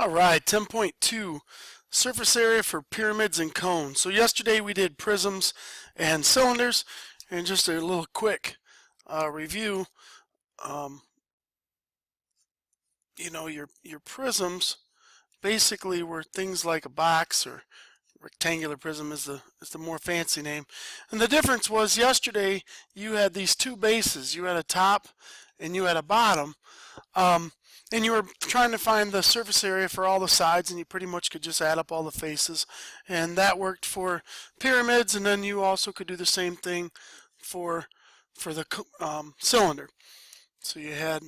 Alright, 10.2, surface area for pyramids and cones. So yesterday we did prisms and cylinders, and just a little quick review. Your prisms basically were things like a box, or rectangular prism is the more fancy name. And the difference was yesterday you had these two bases. You had a top and you had a bottom. And you were trying to find the surface area for all the sides, and you pretty much could just add up all the faces, and that worked for pyramids. And then you also could do the same thing for the cylinder. So you had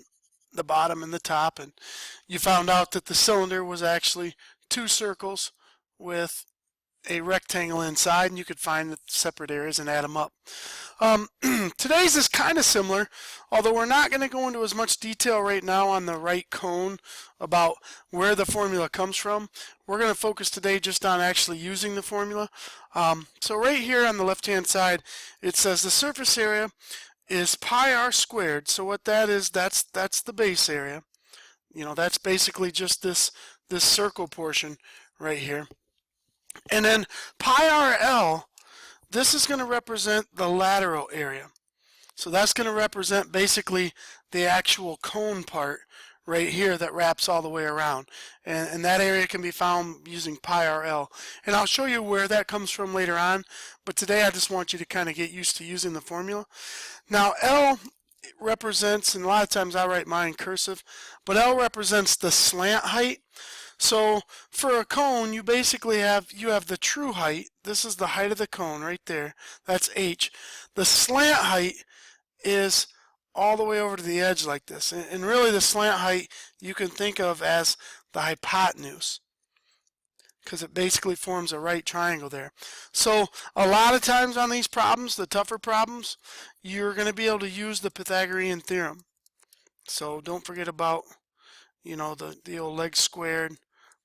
the bottom and the top, and you found out that the cylinder was actually two circles with a rectangle inside, and you could find the separate areas and add them up. Today's is kind of similar, although we're not going to go into as much detail right now on the right cone about where the formula comes from. We're going to focus today just on actually using the formula. So right here on the left hand side it says the surface area is pi r squared. So what that is, that's the base area. That's basically just this circle portion right here. And then pi RL, this is going to represent the lateral area. So that's going to represent basically the actual cone part right here that wraps all the way around. And that area can be found using pi RL. And I'll show you where that comes from later on. But today I just want you to kind of get used to using the formula. Now L represents, and a lot of times I write mine cursive, but L represents the slant height. So for a cone, you basically have the true height. This is the height of the cone right there. That's H. The slant height is all the way over to the edge like this. And really the slant height you can think of as the hypotenuse, because it basically forms a right triangle there. So a lot of times on these problems, the tougher problems, you're going to be able to use the Pythagorean Theorem. So don't forget about the old leg squared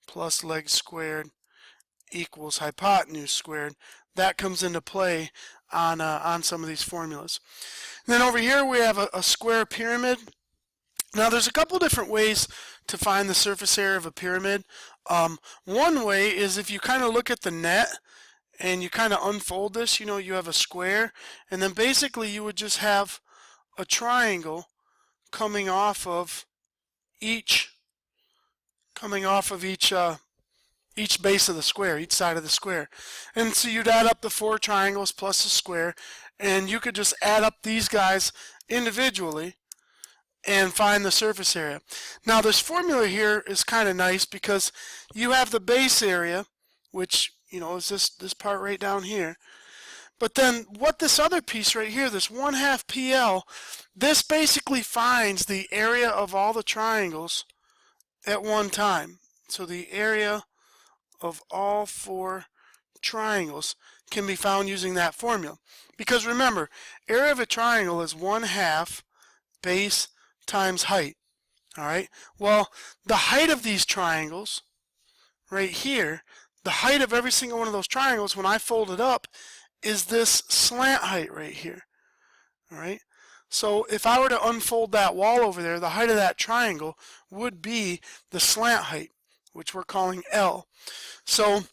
plus leg squared equals hypotenuse squared. That comes into play on some of these formulas. And then over here we have a square pyramid. Now there's a couple different ways to find the surface area of a pyramid. One way is if you kind of look at the net and you kind of unfold this, you have a square, and then basically you would just have a triangle coming off of each base of the square, each side of the square. And so you'd add up the four triangles plus the square, and you could just add up these guys individually and find the surface area. Now this formula here is kind of nice because you have the base area, which is this part right down here. But then what this other piece right here, this 1/2 PL, this basically finds the area of all the triangles at one time. So the area of all four triangles can be found using that formula. Because remember, area of a triangle is 1/2 base times height. Alright? Well, the height of these triangles right here, the height of every single one of those triangles when I fold it up is this slant height right here. Alright? So if I were to unfold that wall over there, the height of that triangle would be the slant height, which we're calling L. So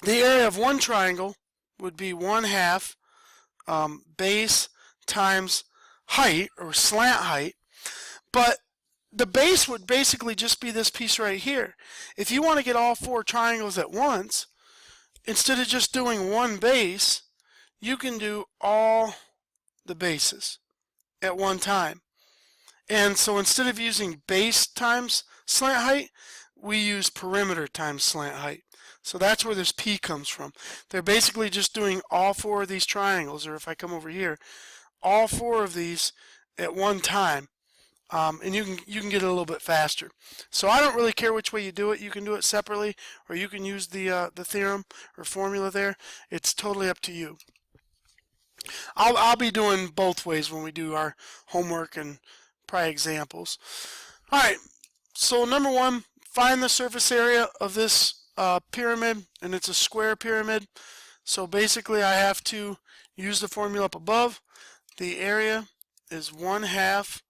the area of one triangle would be 1/2 base times height, or slant height. But the base would basically just be this piece right here. If you want to get all four triangles at once, instead of just doing one base, you can do all the bases at one time. And so instead of using base times slant height, we use perimeter times slant height. So that's where this P comes from. They're basically just doing all four of these triangles, or if I come over here, all four of these at one time. And you can get it a little bit faster. So I don't really care which way you do it. You can do it separately, or you can use the theorem or formula there. It's totally up to you. I'll be doing both ways when we do our homework and probably examples. Alright, so number one, find the surface area of this pyramid, and it's a square pyramid. So basically I have to use the formula up above. The area is 1/2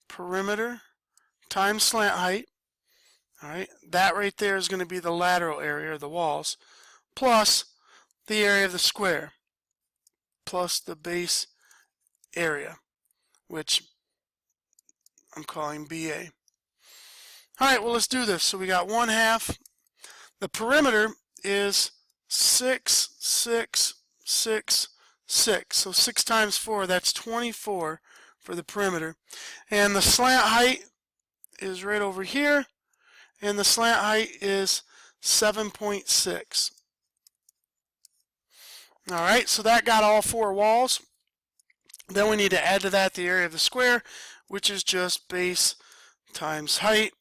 perimeter times slant height. All right, that right there is going to be the lateral area, or the walls, plus the area of the square, plus the base area, which I'm calling BA. All right, well, let's do this. So we got 1/2. The perimeter is 6, 6, 6, 6. So 6 times 4, that's 24 for the perimeter. And the slant height is right over here. And the slant height is 7.6. All right, so that got all 4 walls. Then we need to add to that the area of the square, which is just base times height,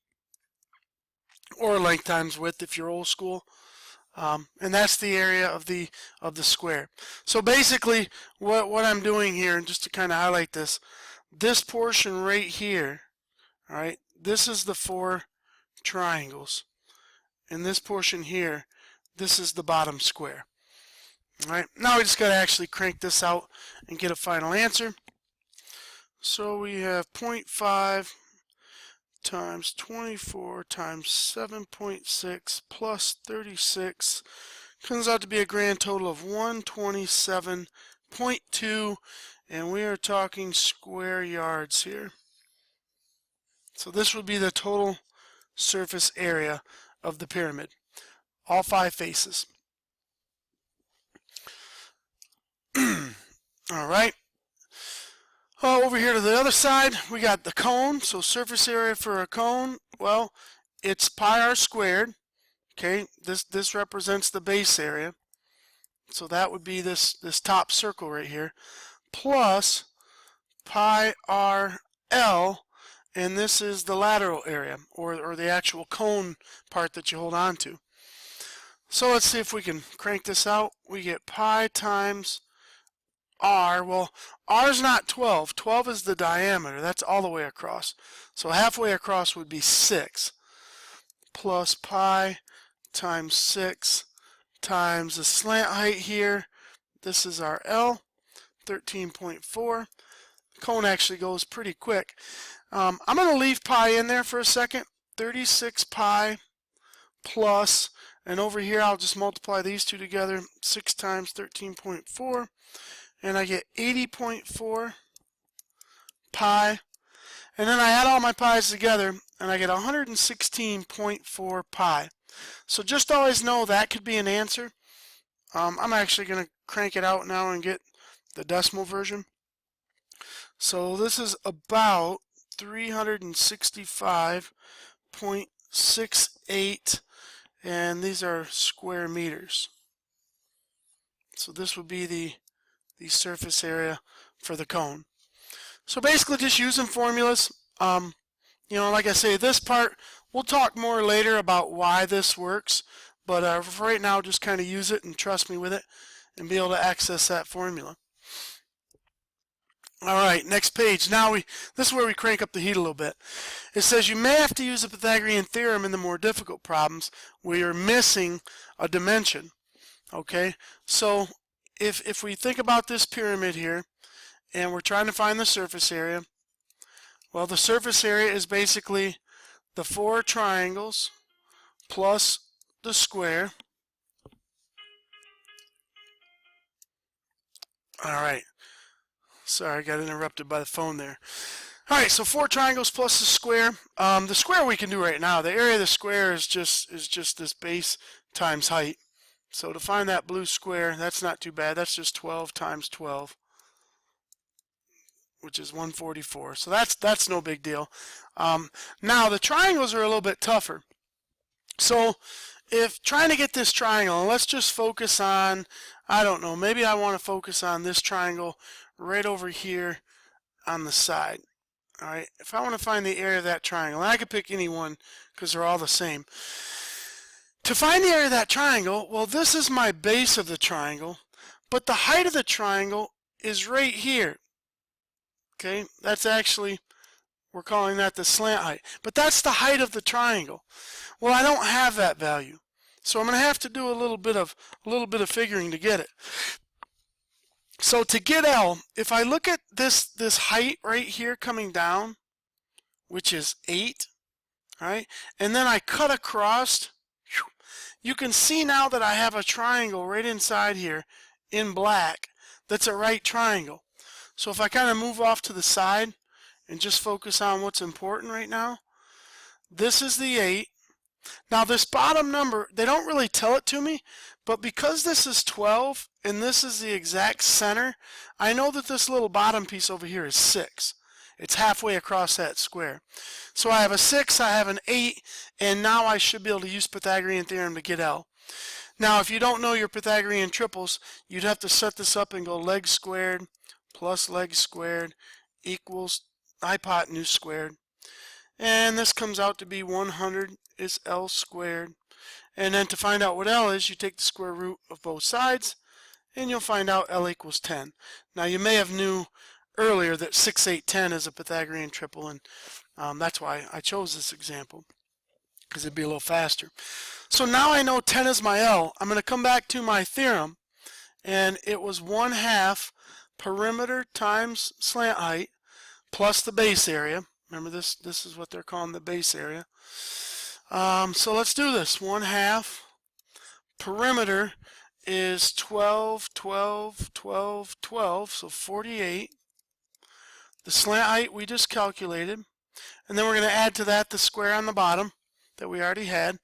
or length times width if you're old school. And that's the area of the square. So basically what I'm doing here, and just to kind of highlight this portion right here, all right, this is the 4 triangles, and this portion here, this is the bottom square. All right, now we just got to actually crank this out and get a final answer. So we have 0.5 times 24 times 7.6 plus 36 comes out to be a grand total of 127.2, and we are talking square yards here. So this would be the total surface area of the pyramid, all 5 faces. All right. Over here to the other side, we got the cone. So surface area for a cone, well, it's pi r squared. Okay, this represents the base area. So that would be this top circle right here, plus pi r L, and this is the lateral area, or the actual cone part that you hold on to. So let's see if we can crank this out. We get pi times r. Well, r is not 12. 12 is the diameter. That's all the way across. So halfway across would be 6, plus pi times 6 times the slant height here. This is our L, 13.4. Cone actually goes pretty quick. I'm going to leave pi in there for a second. 36 pi plus, and over here I'll just multiply these two together. 6 times 13.4. And I get 80.4 pi, and then I add all my pi's together and I get 116.4 pi. So just always know that could be an answer. I'm actually going to crank it out now and get the decimal version. So this is about 365.68, and these are square meters. So this would be the surface area for the cone. So basically just using formulas. You know, like I say, this part, we'll talk more later about why this works, but for right now, just kind of use it and trust me with it and be able to access that formula. All right, next page. Now this is where we crank up the heat a little bit. It says you may have to use the Pythagorean theorem in the more difficult problems where you're missing a dimension. Okay, so if we think about this pyramid here and we're trying to find the surface area, well, the surface area is basically the 4 triangles plus the square. All right, sorry, I got interrupted by the phone there. All right, so 4 triangles plus the square. The square we can do right now. The area of the square is just this base times height. So to find that blue square, that's not too bad. That's just 12 times 12, which is 144. So that's no big deal. Now the triangles are a little bit tougher. So if trying to get this triangle, and let's just focus on, I don't know, maybe I want to focus on this triangle right over here on the side. All right, if I want to find the area of that triangle, and I could pick any one because they're all the same. To find the area of that triangle, well, this is my base of the triangle, but the height of the triangle is right here. Okay, that's actually, we're calling that the slant height, but that's the height of the triangle. Well, I don't have that value, so I'm going to have to do a little bit of figuring to get it. So to get L, if I look at this height right here coming down, which is 8, All right, and then I cut across. You can see now that I have a triangle right inside here in black that's a right triangle. So if I kind of move off to the side and just focus on what's important right now, this is the 8. Now this bottom number, they don't really tell it to me, but because this is 12 and this is the exact center, I know that this little bottom piece over here is 6. It's halfway across that square. So I have a 6, I have an 8, and now I should be able to use Pythagorean Theorem to get L. Now if you don't know your Pythagorean triples, you'd have to set this up and go leg squared plus leg squared equals hypotenuse squared. And this comes out to be 100 is L squared. And then to find out what L is, you take the square root of both sides, and you'll find out L equals 10. Now you may have knew earlier that 6, 8, 10 is a Pythagorean triple, and that's why I chose this example, because it'd be a little faster. So now I know 10 is my L. I'm going to come back to my theorem, and it was 1/2 perimeter times slant height plus the base area. Remember this is what they're calling the base area. So let's do this. 1/2 perimeter is 12, 12, 12, 12, so 48. The slant height we just calculated. And then we're going to add to that the square on the bottom that we already had.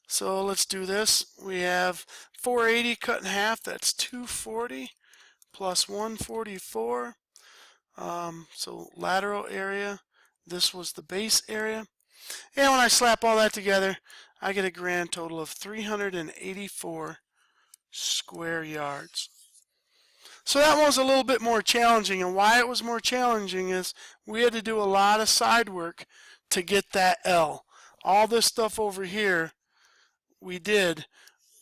So let's do this. We have 480 cut in half, that's 240 plus 144. So lateral area, this was the base area. And when I slap all that together, I get a grand total of 384 square yards. So that one was a little bit more challenging, and why it was more challenging is we had to do a lot of side work to get that L. All this stuff over here we did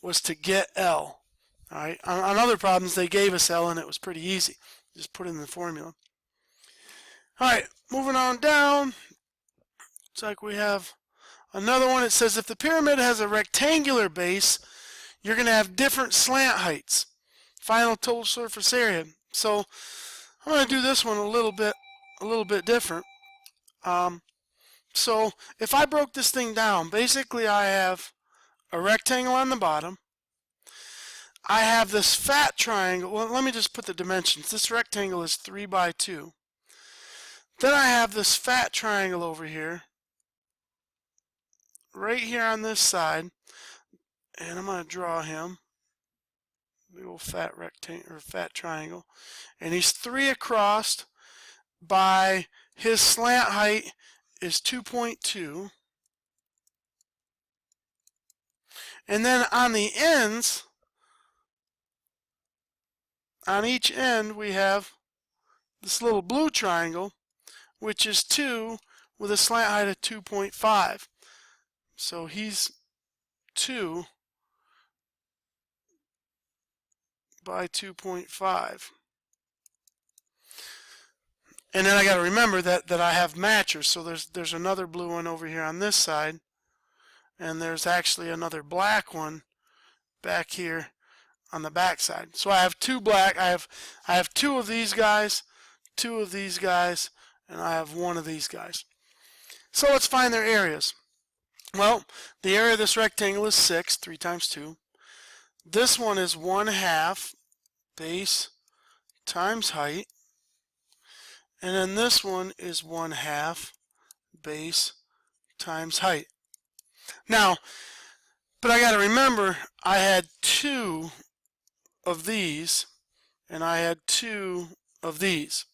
was to get L. All right. On other problems they gave us L and it was pretty easy. Just put in the formula. All right, moving on down. Looks like we have another one. It says if the pyramid has a rectangular base, you're going to have different slant heights. Final total surface area. So I'm going to do this one a little bit different. So if I broke this thing down, basically I have a rectangle on the bottom. I have this fat triangle. Well, let me just put the dimensions. This rectangle is 3 by 2. Then I have this fat triangle over here, right here on this side, and I'm going to draw him. Big old fat rectangle or fat triangle, and he's 3 across by his slant height is 2.2, and then on the ends, on each end we have this little blue triangle, which is 2 with a slant height of 2.5. So he's 2 by 2.5. And then I got to remember that I have matchers. So there's another blue one over here on this side, and there's actually another black one back here on the back side. So I have 2 black. I have 2 of these guys, 2 of these guys, and I have 1 of these guys. So let's find their areas. Well, the area of this rectangle is 6, 3 times 2. This one is 1/2 base times height. And then this one is 1/2 base times height. Now, but I got to remember, I had 2 of these, and I had 2 of these.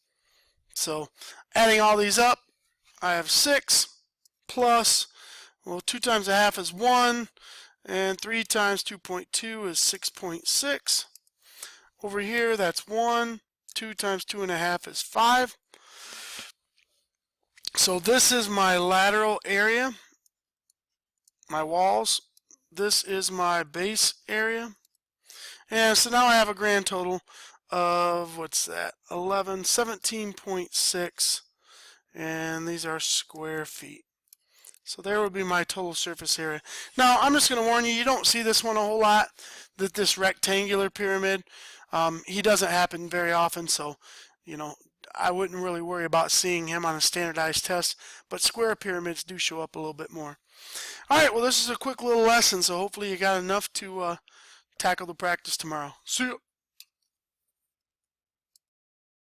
So, adding all these up, I have 6 plus, well, 2 times 1/2 is 1, and 3 times 2.2 is 6.6. Over here, that's 1. 2 times 2.5 is 5. So this is my lateral area, my walls. This is my base area. And so now I have a grand total of, what's that, 17.6, and these are square feet. So there would be my total surface area. Now I'm just going to warn you, you don't see this one a whole lot, that this rectangular pyramid. He doesn't happen very often, so you know, I wouldn't really worry about seeing him on a standardized test, but square pyramids do show up a little bit more. All right, well, this is a quick little lesson, so hopefully you got enough to tackle the practice tomorrow. See you.